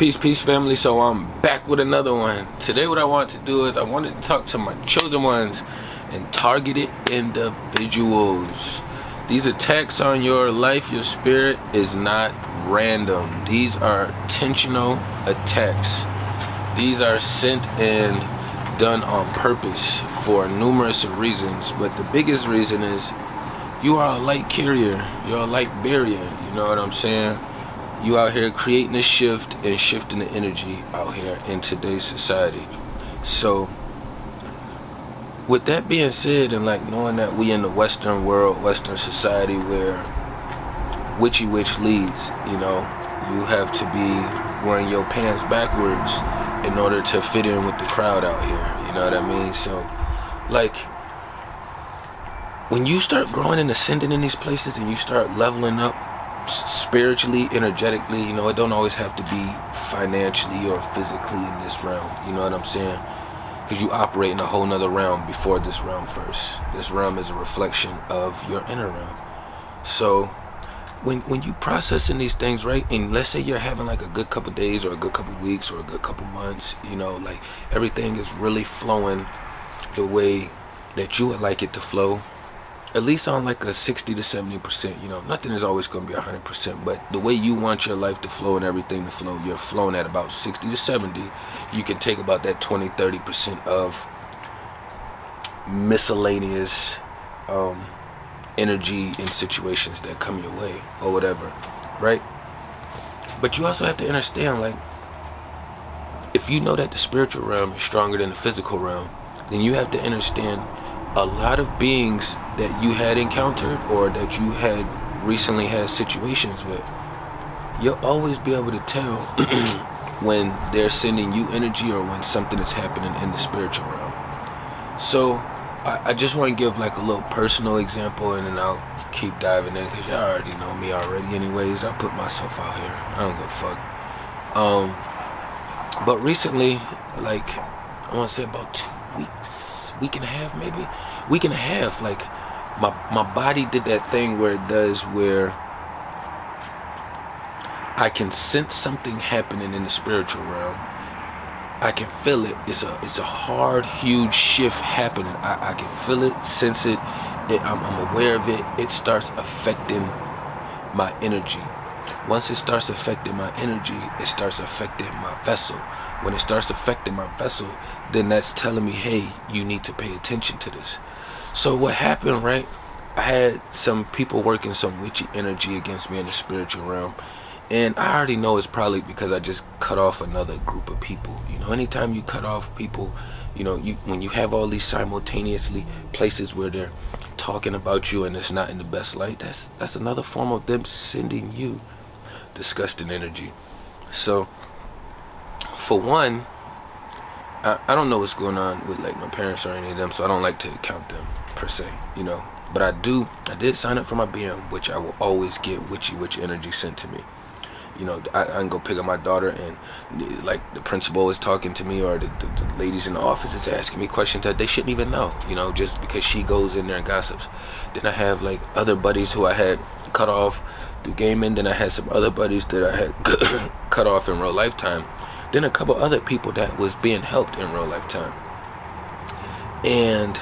Peace, family. So I'm back with another one. Today what I want to do is I wanted to talk to my chosen ones and targeted individuals. These attacks on your life, your spirit, is not random. These are intentional attacks. These are sent and done on purpose for numerous reasons. But the biggest reason is you are a light carrier. You're a light barrier. You know what I'm saying? You out here creating a shift and shifting the energy out here in today's society. So with that being said, and like knowing that we in the Western world, Western society, where witchy witch leads, you know, you have to be wearing your pants backwards in order to fit in with the crowd out here. You know what I mean? So like when you start growing and ascending in these places and you start leveling up spiritually, energetically, you know, it don't always have to be financially or physically in this realm. You know what I'm saying? Because you operate in a whole nother realm before this realm first. This realm is a reflection of your inner realm. So when you processing these things, right, and let's say you're having like a good couple days or a good couple weeks or a good couple months, you know, like everything is really flowing the way that you would like it to flow, at least on like a 60 to 70%, you know, nothing is always going to be 100%, but the way you want your life to flow and everything to flow, you're flowing at about 60 to 70. You can take about that 20, 30% of miscellaneous energy in situations that come your way or whatever, right? But you also have to understand, like, if you know that the spiritual realm is stronger than the physical realm, then you have to understand a lot of beings that you had encountered or that you had recently had situations with, you'll always be able to tell when they're sending you energy or when something is happening in the spiritual realm. So I just want to give like a little personal example, and then I'll keep diving in because y'all already know me already anyways. I put myself out here. I don't give a fuck. But recently, like I want to say about 2 weeks, week and a half maybe, like my body did that thing where it does where I can sense something happening in the spiritual realm. I can feel it. It's a hard, huge shift happening. I can feel it, sense it. I'm aware of it. It starts affecting my energy. Once it starts affecting my energy, it starts affecting my vessel. When it starts affecting my vessel, then that's telling me, hey, you need to pay attention to this. So what happened, right? I had some people working some witchy energy against me in the spiritual realm. And I already know it's probably because I just cut off another group of people. You know, anytime you cut off people, you know, when you have all these simultaneously places where they're talking about you and it's not in the best light, that's another form of them sending you disgusting energy. So for one, I don't know what's going on with like my parents or any of them, so I don't like to count them per se, you know. But I did sign up for my BM, which I will always get witchy energy sent to me. You know, I can go pick up my daughter and like the principal is talking to me, or the ladies in the office is asking me questions that they shouldn't even know, you know, just because she goes in there and gossips. Then I have like other buddies who I had cut off through gaming. Then I had some other buddies that I had cut off in real lifetime. Then a couple other people that was being helped in real lifetime. And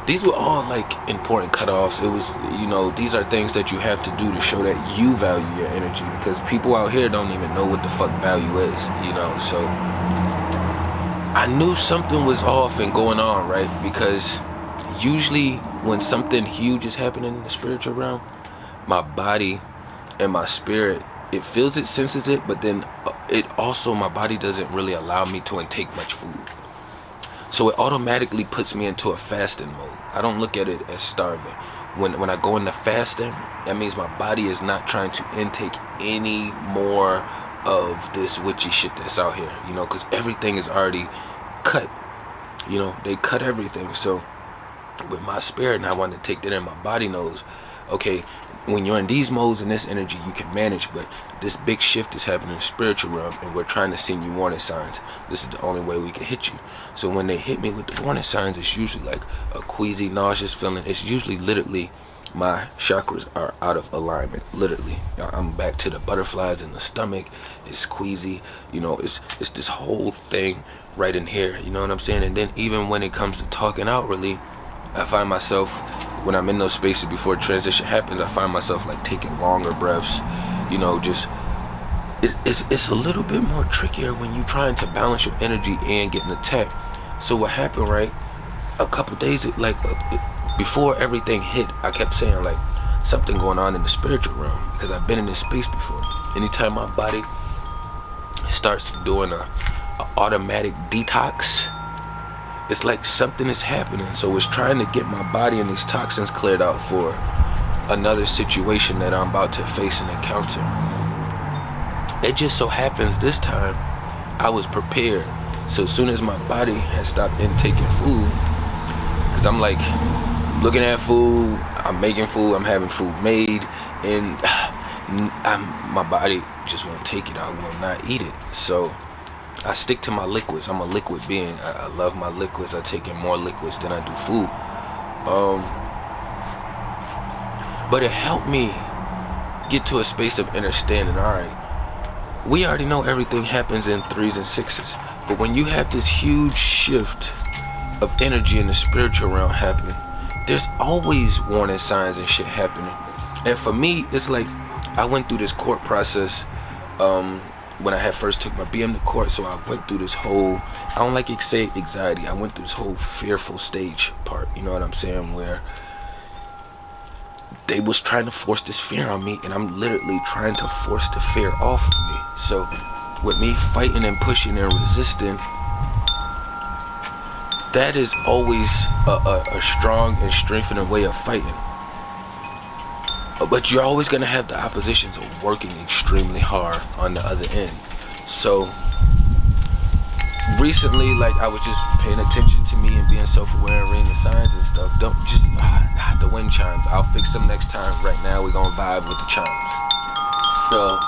these were all like important cutoffs. It was, you know, these are things that you have to do to show that you value your energy, because people out here don't even know what the fuck value is, you know. So I knew something was off and going on, right? Because usually when something huge is happening in the spiritual realm, my body and my spirit, it feels it, senses it, but then it also, my body doesn't really allow me to intake much food. So it automatically puts me into a fasting mode. I don't look at it as starving. When I go into fasting, that means my body is not trying to intake any more of this witchy shit that's out here, you know, because everything is already cut. You know, they cut everything. So with my spirit, and I want to take that in, my body knows, okay, when you're in these modes and this energy, you can manage, but this big shift is happening in the spiritual realm, and we're trying to send you warning signs. This is the only way we can hit you. So when they hit me with the warning signs, it's usually like a queasy, nauseous feeling. It's usually literally my chakras are out of alignment, literally. I'm back to the butterflies in the stomach. It's queasy, you know, it's this whole thing right in here, you know what I'm saying? And then even when it comes to talking outwardly, I find myself, when I'm in those spaces before transition happens, I find myself like taking longer breaths, you know, just it's a little bit more trickier when you're trying to balance your energy and getting attacked. So what happened, right, a couple days, like before everything hit, I kept saying like something going on in the spiritual realm, because I've been in this space before. Anytime my body starts doing a automatic detox, it's like something is happening. So it's trying to get my body and these toxins cleared out for another situation that I'm about to face and encounter. It just so happens this time I was prepared. So as soon as my body had stopped intaking food, because I'm like looking at food, I'm making food, I'm having food made, and my body just won't take it. I will not eat it. So I stick to my liquids. I'm a liquid being. I love my liquids. I take in more liquids than I do food. But it helped me get to a space of understanding, all right, we already know everything happens in 3s and 6s. But when you have this huge shift of energy in the spiritual realm happen, there's always warning signs and shit happening. And for me, it's like I went through this court process when I had first took my BM to court. So I went through this whole, I don't like to say anxiety, I went through this whole fearful stage part, you know what I'm saying, where they was trying to force this fear on me, and I'm literally trying to force the fear off of me. So with me fighting and pushing and resisting, that is always a strong and strengthening way of fighting. But you're always going to have the oppositions of working extremely hard on the other end. So recently, like, I was just paying attention to me and being self-aware and reading the signs and stuff. Don't just the wind chimes, I'll fix them next time. Right now we're gonna vibe with the chimes. So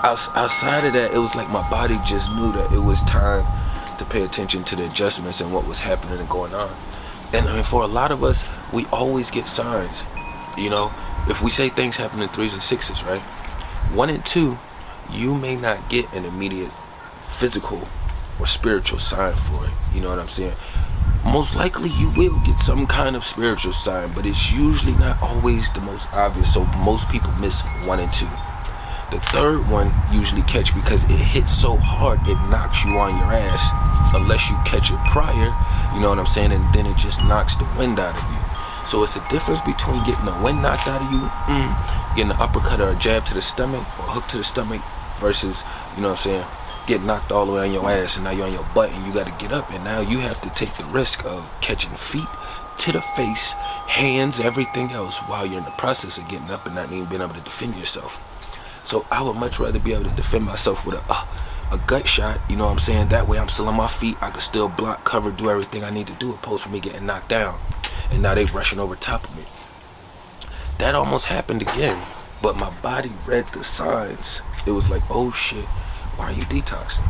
outside of that, it was like my body just knew that it was time to pay attention to the adjustments and what was happening and going on. And I mean, for a lot of us, we always get signs. You know, if we say things happen in 3s and 6s, right? 1 and 2, you may not get an immediate physical or spiritual sign for it. You know what I'm saying? Most likely you will get some kind of spiritual sign, but it's usually not always the most obvious. So most people miss 1 and 2. The third one usually catch because it hits so hard it knocks you on your ass, unless you catch it prior, you know what I'm saying, and then it just knocks the wind out of you. So it's a difference between getting the wind knocked out of you, getting an uppercut or a jab to the stomach or a hook to the stomach, versus, you know what I'm saying, get knocked all the way on your ass and now you're on your butt and you got to get up, and now you have to take the risk of catching feet to the face, hands, everything else, while you're in the process of getting up and not even being able to defend yourself. So I would much rather be able to defend myself with a gut shot, you know what I'm saying? That way I'm still on my feet, I can still block, cover, do everything I need to do, opposed to me getting knocked down and now they rushing over top of me. That almost happened again, but my body read the signs. It was like, oh shit, why are you detoxing?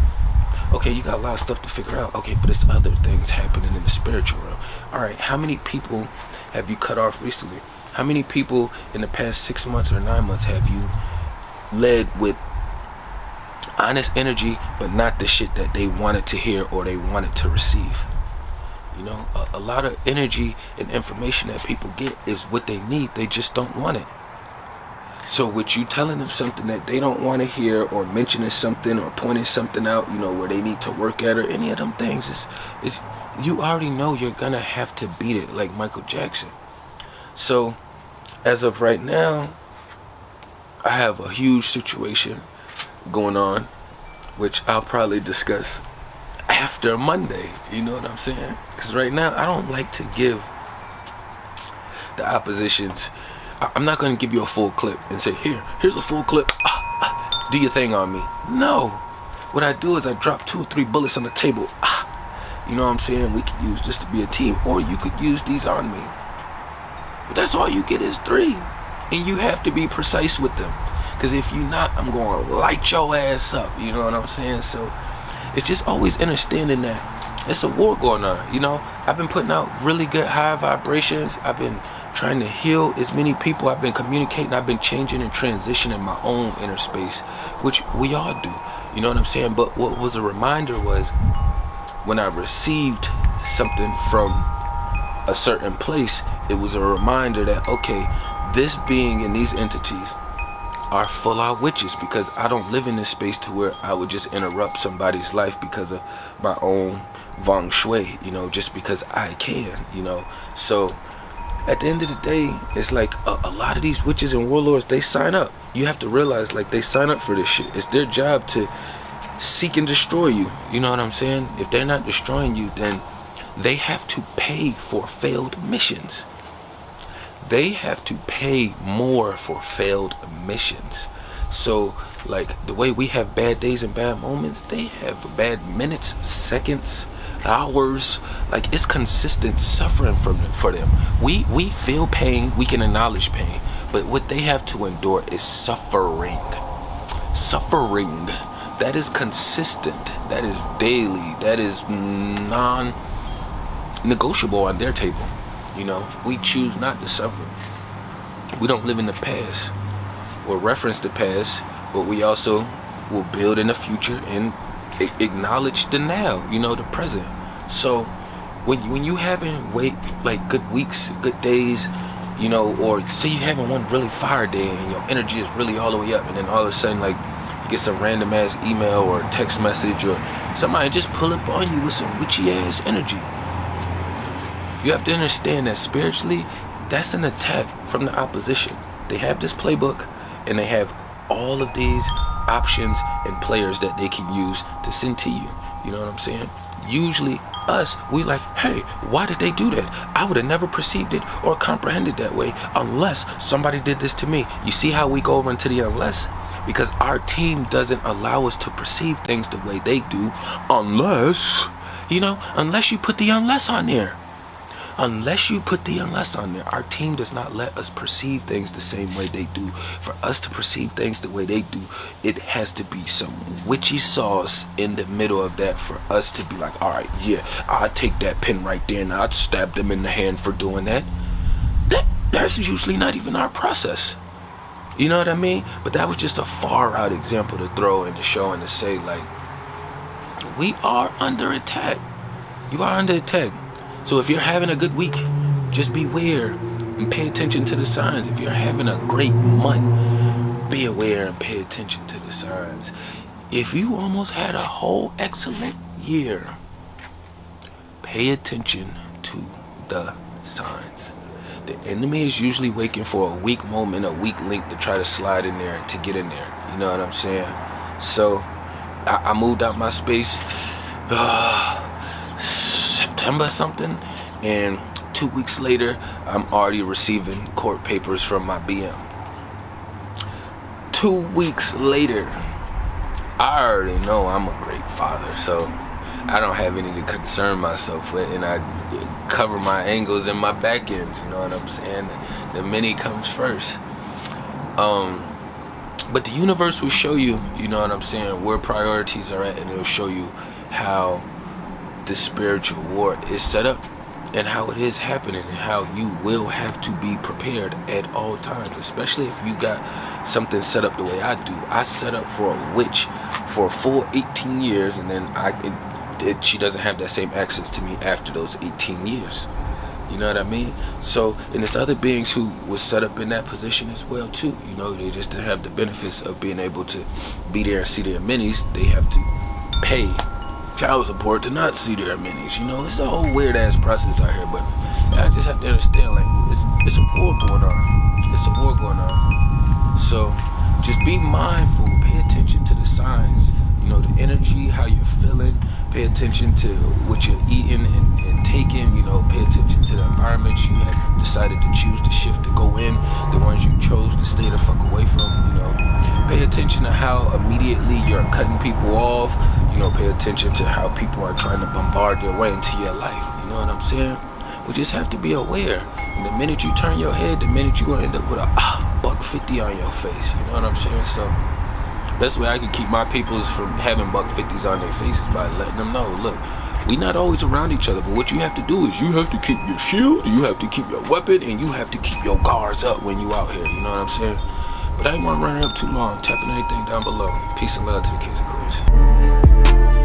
Okay, you got a lot of stuff to figure out. Okay, but it's other things happening in the spiritual realm. All right, how many people have you cut off recently? How many people in the past 6 months or 9 months have you led with honest energy, but not the shit that they wanted to hear or they wanted to receive? You know, a lot of energy and information that people get is what they need. They just don't want it. So with you telling them something that they don't want to hear, or mentioning something or pointing something out, you know, where they need to work at, or any of them things, is you already know you're gonna have to beat it like Michael Jackson. So as of right now, I have a huge situation going on, which I'll probably discuss after Monday, you know what I'm saying? Because right now I don't like to give the oppositions, I'm not going to give you a full clip and say, here's a full clip, do your thing on me. No, what I do is I drop 2 or 3 bullets on the table. You know what I'm saying? We could use this to be a team, or you could use these on me. But that's all you get is 3, and you have to be precise with them, because if you're not, I'm going to light your ass up. You know what I'm saying? So it's just always understanding that it's a war going on. You know, I've been putting out really good high vibrations. I've been trying to heal as many people. I've been communicating, I've been changing and transitioning my own inner space, which we all do, you know what I'm saying? But what was a reminder was when I received something from a certain place, it was a reminder that, okay, this being and these entities are full of witches, because I don't live in this space to where I would just interrupt somebody's life because of my own feng shui, you know, just because I can, you know. So at the end of the day, it's like a lot of these witches and warlords, they sign up. You have to realize, like, they sign up for this shit. It's their job to seek and destroy you, you know what I'm saying? If they're not destroying you, then they have to pay for failed missions. They have to pay more for failed missions. So, like, the way we have bad days and bad moments, they have bad minutes, seconds, hours. Like, it's consistent suffering for them. We feel pain, we can acknowledge pain, but what they have to endure is suffering. Suffering. That is consistent. That is daily. That is non-negotiable on their table. You know, we choose not to suffer. We don't live in the past or reference the past, but we also will build in the future and acknowledge the now, you know, the present. So when you having like good weeks, good days, you know, or say you having one really fire day and your energy is really all the way up, and then all of a sudden, like, you get some random ass email or text message or somebody just pull up on you with some witchy ass energy. You have to understand that spiritually, that's an attack from the opposition. They have this playbook, and they have all of these options and players that they can use to send to you. You know what I'm saying? Usually us, we like, hey, why did they do that? I would have never perceived it or comprehended that way unless somebody did this to me. You see how we go over into the unless? Because our team doesn't allow us to perceive things the way they do unless, you know, unless you put the unless on there. Unless you put the unless on there, our team does not let us perceive things the same way they do. For us to perceive things the way they do, it has to be some witchy sauce in the middle of that for us to be like, all right, yeah, I'll take that pin right there and I'll stab them in the hand for doing that. That's usually not even our process. You know what I mean? But that was just a far out example to throw in the show and to say, like, we are under attack. You are under attack. So if you're having a good week, just be aware and pay attention to the signs. If you're having a great month, be aware and pay attention to the signs. If you almost had a whole excellent year, pay attention to the signs. The enemy is usually waiting for a weak moment, a weak link to try to slide in there, to get in there. You know what I'm saying? So I moved out my space September something, and 2 weeks later I'm already receiving court papers from my BM. 2 weeks later, I already know I'm a great father, so I don't have any to concern myself with, and I cover my angles and my back ends, you know what I'm saying? The mini comes first. But the universe will show you, you know what I'm saying, where priorities are at, and it'll show you how the spiritual war is set up and how it is happening and how you will have to be prepared at all times, especially if you got something set up the way I do. I set up for a witch for a full 18 years, and then she doesn't have that same access to me after those 18 years. You know what I mean? So, and there's other beings who was set up in that position as well too. You know, they just didn't have the benefits of being able to be there and see their minis. They have to pay child support to not see their minis. You know, it's a whole weird ass process out here, but I just have to understand, like, it's a war going on. It's a war going on. So just be mindful, pay attention to the signs, you know, the energy, how you're feeling, pay attention to what you're eating and taking, you know, pay attention to the environments you had decided to choose to shift, to go in, the ones you chose to stay the fuck away from, you know. Pay attention to how immediately you're cutting people off, you know, pay attention to how people are trying to bombard their way into your life, you know what I'm saying? We just have to be aware. And the minute you turn your head, the minute you're gonna end up with a $150 on your face, you know what I'm saying? So best way I can keep my peoples from having $150s on their faces by letting them know, look, We not always around each other, but what you have to do is you have to keep your shield, you have to keep your weapon, and you have to keep your guards up when you out here, you know what I'm saying? But I ain't want to run it up too long. Tapping everything down below. Peace and love to the Kings of Queens.